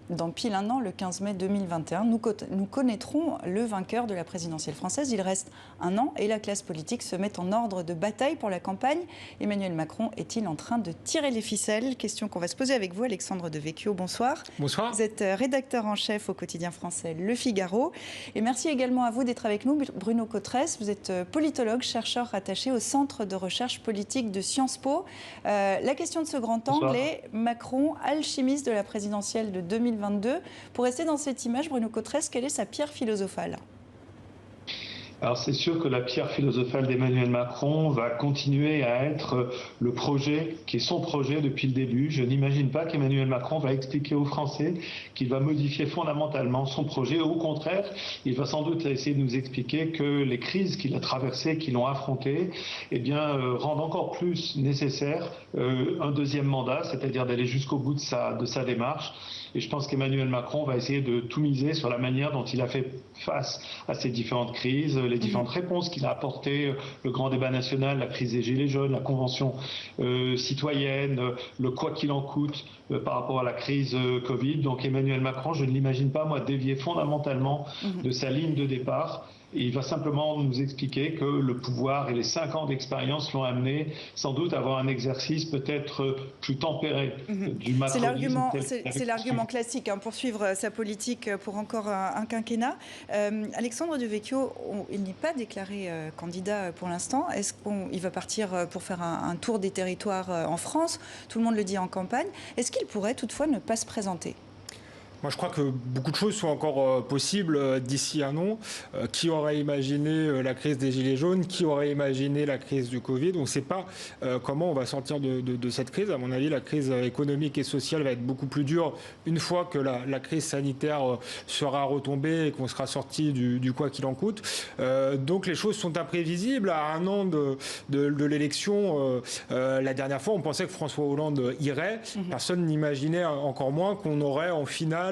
Dans pile un an, le 15 mai 2021, nous connaîtrons le vainqueur de la présidentielle française. Il reste un an et la classe politique se met en ordre de bataille pour la campagne. Emmanuel Macron est-il en train de tirer les ficelles? Question qu'on va se poser avec vous, Alexandre Devecchio. Bonsoir. Bonsoir. Vous êtes rédacteur en chef au quotidien français Le Figaro. Et merci également à vous d'être avec nous, Bruno Cotresse. Vous êtes politologue, chercheur rattaché au Centre de recherche politique de Sciences Po. La question de ce grand angle est Macron, alchimiste de la présidentielle de 2022. Pour rester dans cette image, Bruno Cotresse, quelle est sa pierre philosophale ? Alors c'est sûr que la pierre philosophale d'Emmanuel Macron va continuer à être le projet qui est son projet depuis le début. Je n'imagine pas qu'Emmanuel Macron va expliquer aux Français qu'il va modifier fondamentalement son projet. Au contraire, il va sans doute essayer de nous expliquer que les crises qu'il a traversées, qu'il l'ont affrontées, rendent encore plus nécessaire un deuxième mandat, c'est-à-dire d'aller jusqu'au bout de sa démarche. Et je pense qu'Emmanuel Macron va essayer de tout miser sur la manière dont il a fait face à ces différentes crises, les différentes réponses qu'il a apportées, le grand débat national, la crise des Gilets jaunes, la convention citoyenne, le quoi qu'il en coûte par rapport à la crise Covid. Donc Emmanuel Macron, je ne l'imagine pas, moi, dévier fondamentalement de sa ligne de départ. Et il va simplement nous expliquer que le pouvoir et les 5 ans d'expérience l'ont amené sans doute à avoir un exercice peut-être plus tempéré du macronisme. C'est l'argument classique, hein, pour suivre sa politique pour encore un quinquennat. Alexandre Devecchio, il n'est pas déclaré candidat pour l'instant. Est-ce qu'il va partir pour faire un tour des territoires en France? Tout le monde le dit en campagne. Est-ce qu'il pourrait toutefois ne pas se présenter ? Moi, je crois que beaucoup de choses sont encore possibles d'ici un an. Qui aurait imaginé la crise des Gilets jaunes? Qui aurait imaginé la crise du Covid? On ne sait pas comment on va sortir de cette crise. À mon avis, la crise économique et sociale va être beaucoup plus dure une fois que la crise sanitaire sera retombée et qu'on sera sorti du quoi qu'il en coûte. Donc, les choses sont imprévisibles. À un an de l'élection, la dernière fois, on pensait que François Hollande irait. Personne n'imaginait encore moins qu'on aurait en finale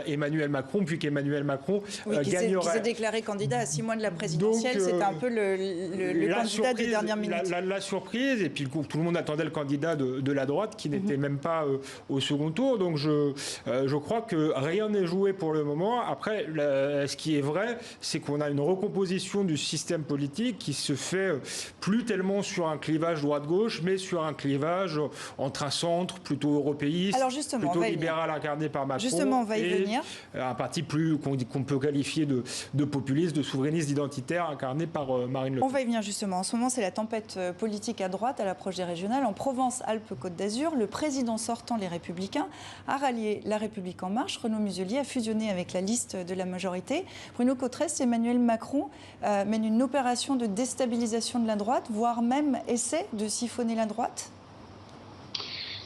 Emmanuel Macron, puis qu'Emmanuel Macron gagnerait. Qui s'est déclaré candidat à 6 mois de la présidentielle. C'était un peu le candidat des dernières minutes. La surprise, et puis tout le monde attendait le candidat de la droite qui n'était même pas au second tour. Donc je crois que rien n'est joué pour le moment. Après, ce qui est vrai, c'est qu'on a une recomposition du système politique qui se fait plus tellement sur un clivage droite-gauche, mais sur un clivage entre un centre plutôt européiste, plutôt libéral incarné par Macron. Justement, on va y venir. Un parti qu'on peut qualifier de populiste, de souverainiste, d'identitaire, incarné par Marine Le Pen. On va y venir justement. En ce moment, c'est la tempête politique à droite à l'approche des régionales. En Provence-Alpes-Côte d'Azur, le président sortant, les Républicains, a rallié La République En Marche. Renaud Muselier a fusionné avec la liste de la majorité. Bruno Cotresse, Emmanuel Macron mène une opération de déstabilisation de la droite, voire même essaie de siphonner la droite.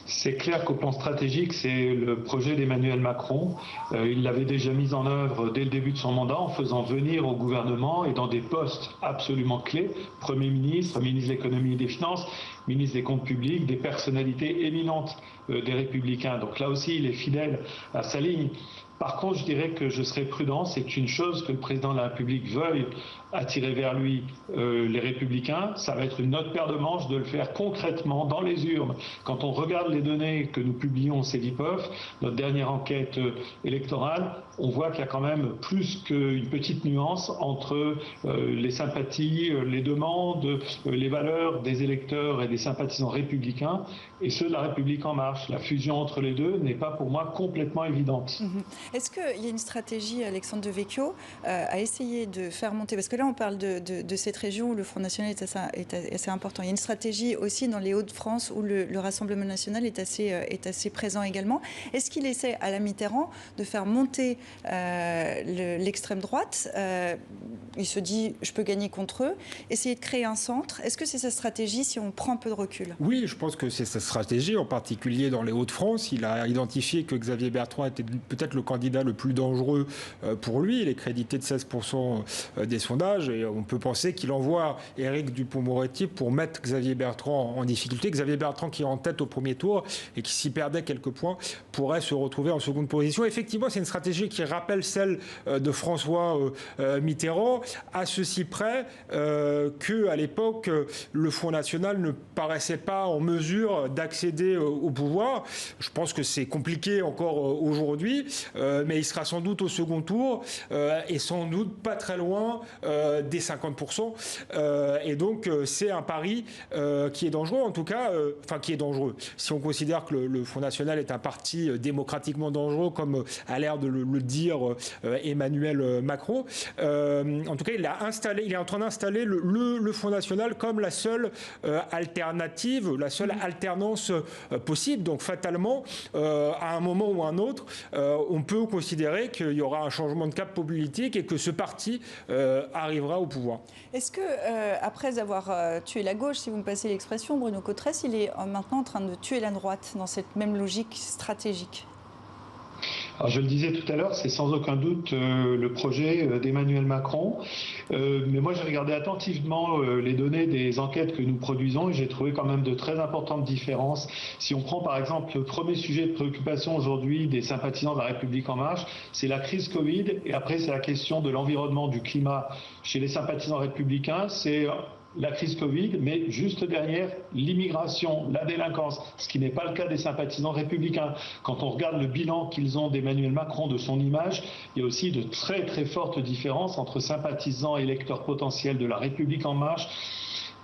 C'est clair qu'au plan stratégique, c'est le projet d'Emmanuel Macron. Il l'avait déjà mis en œuvre dès le début de son mandat en faisant venir au gouvernement et dans des postes absolument clés, Premier ministre, ministre de l'économie et des finances, ministre des comptes publics, des personnalités éminentes des Républicains. Donc là aussi, il est fidèle à sa ligne. Par contre, je dirais que je serais prudent. C'est une chose que le président de la République veuille attirer vers lui les Républicains. Ça va être une autre paire de manches de le faire concrètement dans les urnes. Quand on regarde les données que nous publions au CEVIPOF, notre dernière enquête électorale, on voit qu'il y a quand même plus qu'une petite nuance entre les sympathies, les demandes, les valeurs des électeurs et des sympathisants républicains et ceux de la République En Marche. La fusion entre les deux n'est pas pour moi complètement évidente. Est-ce qu'il y a une stratégie, Alexandre Devecchio, à essayer de faire monter, parce que là on parle de cette région où le Front National est assez important. Il y a une stratégie aussi dans les Hauts-de-France où le Rassemblement National est assez présent également. Est-ce qu'il essaie à la Mitterrand de faire monter l'extrême droite? Il se dit, je peux gagner contre eux. Essayer de créer un centre. Est-ce que c'est sa stratégie si on prend un peu de recul? Oui, je pense que c'est sa stratégie, en particulier dans les Hauts-de-France. Il a identifié que Xavier Bertrand était peut-être le candidat le plus dangereux pour lui. Il est crédité de 16% des sondages et on peut penser qu'il envoie Éric Dupond-Moretti pour mettre Xavier Bertrand en difficulté. Xavier Bertrand qui est en tête au premier tour et qui, s'y perdait quelques points, pourrait se retrouver en seconde position. Effectivement, c'est une stratégie qui rappelle celle de François Mitterrand. à ceci près qu'à l'époque, le Front National ne paraissait pas en mesure d'accéder au pouvoir. Je pense que c'est compliqué encore aujourd'hui, mais il sera sans doute au second tour et sans doute pas très loin des 50%. Et donc, c'est un pari qui est dangereux, en tout cas, qui est dangereux. Si on considère que le Front National est un parti démocratiquement dangereux, comme a l'air de le dire Emmanuel Macron, en tout cas, il est en train d'installer le Front National comme la seule alternative, la seule alternance possible. Donc, fatalement, à un moment ou à un autre, on peut considérer qu'il y aura un changement de cap politique et que ce parti arrivera au pouvoir. Est-ce que, après avoir tué la gauche, si vous me passez l'expression, Bruno Cotresse, il est maintenant en train de tuer la droite dans cette même logique stratégique ? Alors je le disais tout à l'heure, c'est sans aucun doute le projet d'Emmanuel Macron. Mais moi, j'ai regardé attentivement les données des enquêtes que nous produisons et j'ai trouvé quand même de très importantes différences. Si on prend par exemple le premier sujet de préoccupation aujourd'hui des sympathisants de La République En Marche, c'est la crise Covid et après c'est la question de l'environnement, du climat. Chez les sympathisants républicains, c'est la crise Covid, mais juste derrière, l'immigration, la délinquance, ce qui n'est pas le cas des sympathisants républicains. Quand on regarde le bilan qu'ils ont d'Emmanuel Macron, de son image, il y a aussi de très très fortes différences entre sympathisants et électeurs potentiels de La République En Marche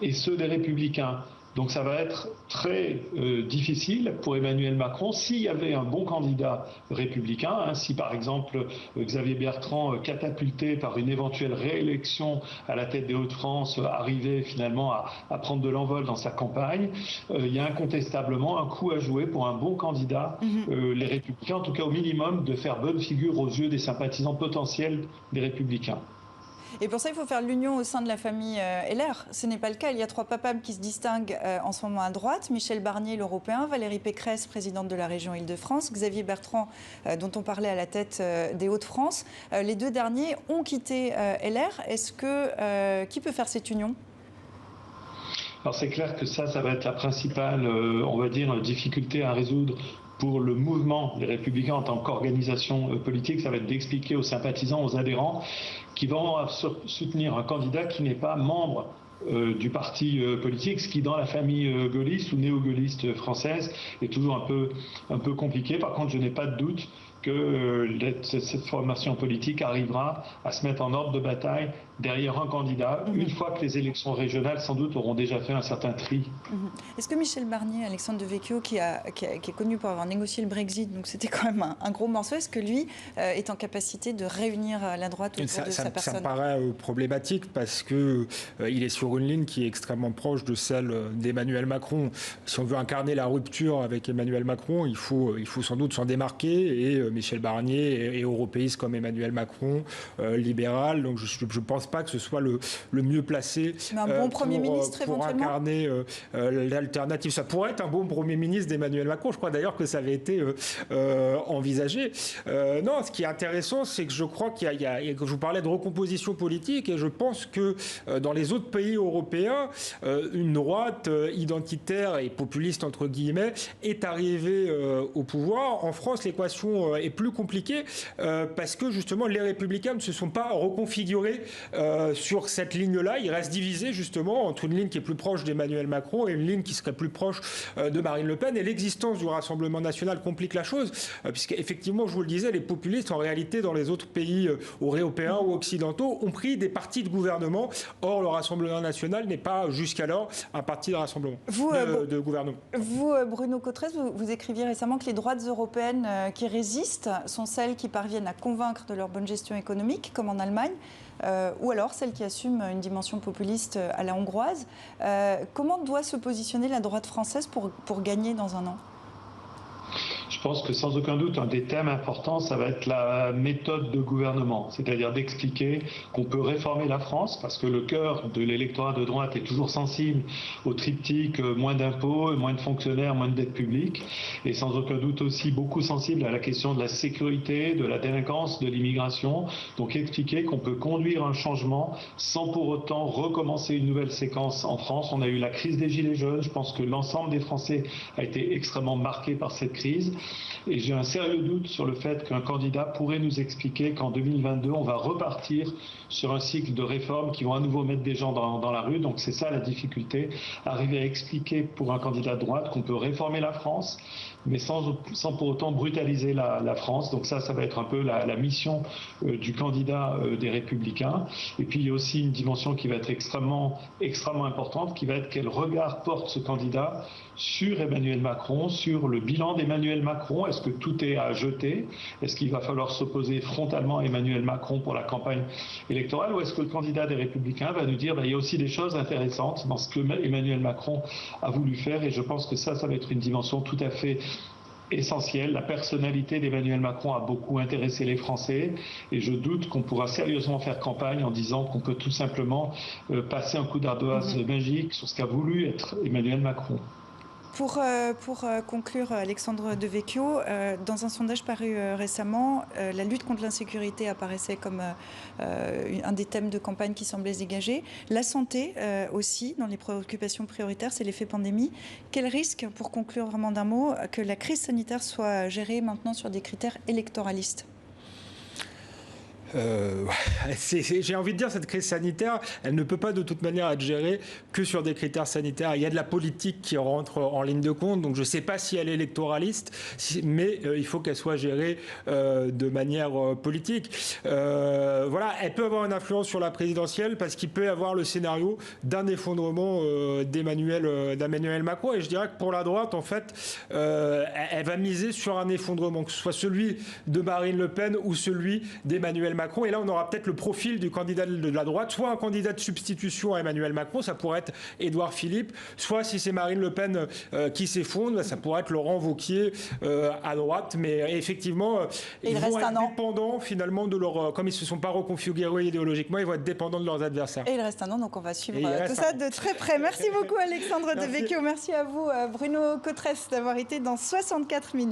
et ceux des Républicains. Donc ça va être très difficile pour Emmanuel Macron s'il y avait un bon candidat républicain, si par exemple Xavier Bertrand, catapulté par une éventuelle réélection à la tête des Hauts-de-France, arrivait finalement à prendre de l'envol dans sa campagne. Il y a incontestablement un coup à jouer pour un bon candidat, les Républicains, en tout cas au minimum, de faire bonne figure aux yeux des sympathisants potentiels des Républicains. Et pour ça, il faut faire l'union au sein de la famille LR. Ce n'est pas le cas. Il y a 3 papables qui se distinguent en ce moment à droite. Michel Barnier, l'Européen, Valérie Pécresse, présidente de la région Île-de-France, Xavier Bertrand, dont on parlait à la tête des Hauts-de-France. Les 2 derniers ont quitté LR. Est-ce que qui peut faire cette union ? Alors c'est clair que ça va être la principale, on va dire, difficulté à résoudre pour le mouvement des Républicains en tant qu'organisation politique. Ça va être d'expliquer aux sympathisants, aux adhérents qui vont soutenir un candidat qui n'est pas membre du parti politique, ce qui dans la famille gaulliste ou néo-gaulliste française est toujours un peu compliqué. Par contre, je n'ai pas de doute que cette formation politique arrivera à se mettre en ordre de bataille derrière un candidat, une fois que les élections régionales, sans doute, auront déjà fait un certain tri. Est-ce que Michel Barnier, Alexandre Devecchio, qui est connu pour avoir négocié le Brexit, donc c'était quand même un gros morceau, est-ce que lui est en capacité de réunir la droite autour de sa personne ? Ça me paraît problématique parce qu'il est sur une ligne qui est extrêmement proche de celle d'Emmanuel Macron. Si on veut incarner la rupture avec Emmanuel Macron, il faut sans doute s'en démarquer et Michel Barnier est européiste comme Emmanuel Macron, libéral, donc je ne pense pas que ce soit le mieux placé pour incarner l'alternative. Ça pourrait être un bon Premier ministre d'Emmanuel Macron, je crois d'ailleurs que ça avait été envisagé. Non, ce qui est intéressant, c'est que je crois que je vous parlais de recomposition politique et je pense que dans les autres pays européens, une droite identitaire et populiste, entre guillemets, est arrivée au pouvoir. En France, l'équation est plus compliquée parce que justement les Républicains ne se sont pas reconfigurés sur cette ligne-là. Ils restent divisés justement entre une ligne qui est plus proche d'Emmanuel Macron et une ligne qui serait plus proche de Marine Le Pen. Et l'existence du Rassemblement national complique la chose puisqu'effectivement, je vous le disais, les populistes en réalité dans les autres pays européens ou occidentaux ont pris des partis de gouvernement. Or, le Rassemblement national n'est pas jusqu'alors un parti de rassemblement de gouvernement. Vous, Bruno Cotresse, vous écriviez récemment que les droites européennes qui résistent sont celles qui parviennent à convaincre de leur bonne gestion économique, comme en Allemagne, ou alors celles qui assument une dimension populiste à la hongroise. Comment doit se positionner la droite française pour gagner dans un an ? Je pense que sans aucun doute, un des thèmes importants, ça va être la méthode de gouvernement, c'est-à-dire d'expliquer qu'on peut réformer la France, parce que le cœur de l'électorat de droite est toujours sensible au triptyque moins d'impôts, moins de fonctionnaires, moins de dette publique, et sans aucun doute aussi beaucoup sensible à la question de la sécurité, de la délinquance, de l'immigration. Donc expliquer qu'on peut conduire un changement sans pour autant recommencer une nouvelle séquence en France. On a eu la crise des Gilets jaunes, je pense que l'ensemble des Français a été extrêmement marqué par cette crise. Et j'ai un sérieux doute sur le fait qu'un candidat pourrait nous expliquer qu'en 2022, on va repartir sur un cycle de réformes qui vont à nouveau mettre des gens dans la rue. Donc c'est ça la difficulté, arriver à expliquer pour un candidat de droite qu'on peut réformer la France, mais sans pour autant brutaliser la France. Donc ça va être un peu la mission du candidat des Républicains. Et puis il y a aussi une dimension qui va être extrêmement importante, qui va être quel regard porte ce candidat sur Emmanuel Macron, sur le bilan d'Emmanuel Macron. Est-ce que tout est à jeter? Est-ce qu'il va falloir s'opposer frontalement à Emmanuel Macron pour la campagne électorale? Ou est-ce que le candidat des Républicains va nous dire il y a aussi des choses intéressantes dans ce que Emmanuel Macron a voulu faire? Et je pense que ça va être une dimension tout à fait essentielle. La personnalité d'Emmanuel Macron a beaucoup intéressé les Français et je doute qu'on pourra sérieusement faire campagne en disant qu'on peut tout simplement passer un coup d'ardoise magique sur ce qu'a voulu être Emmanuel Macron. Pour conclure, Alexandre Devecchio, dans un sondage paru récemment, la lutte contre l'insécurité apparaissait comme un des thèmes de campagne qui semblait se dégager. La santé aussi, dans les préoccupations prioritaires, c'est l'effet pandémie. Quel risque, pour conclure vraiment d'un mot, que la crise sanitaire soit gérée maintenant sur des critères électoralistes ? J'ai envie de dire, cette crise sanitaire, elle ne peut pas de toute manière être gérée que sur des critères sanitaires. Il y a de la politique qui rentre en ligne de compte, donc je ne sais pas si elle est électoraliste, mais il faut qu'elle soit gérée de manière politique. Voilà, elle peut avoir une influence sur la présidentielle parce qu'il peut y avoir le scénario d'un effondrement d'Emmanuel Macron. Et je dirais que pour la droite, en fait, elle va miser sur un effondrement, que ce soit celui de Marine Le Pen ou celui d'Emmanuel Macron. Et là, on aura peut-être le profil du candidat de la droite, soit un candidat de substitution à Emmanuel Macron, ça pourrait être Édouard Philippe, soit si c'est Marine Le Pen qui s'effondre, ça pourrait être Laurent Wauquiez à droite. Mais effectivement, ils vont être dépendants finalement de leur... Comme ils ne se sont pas reconfigurés idéologiquement, ils vont être dépendants de leurs adversaires. Et il reste un an, donc on va suivre tout ça de très près. Merci beaucoup Alexandre Devecchio, merci à vous Bruno Cotresse d'avoir été dans 64 minutes.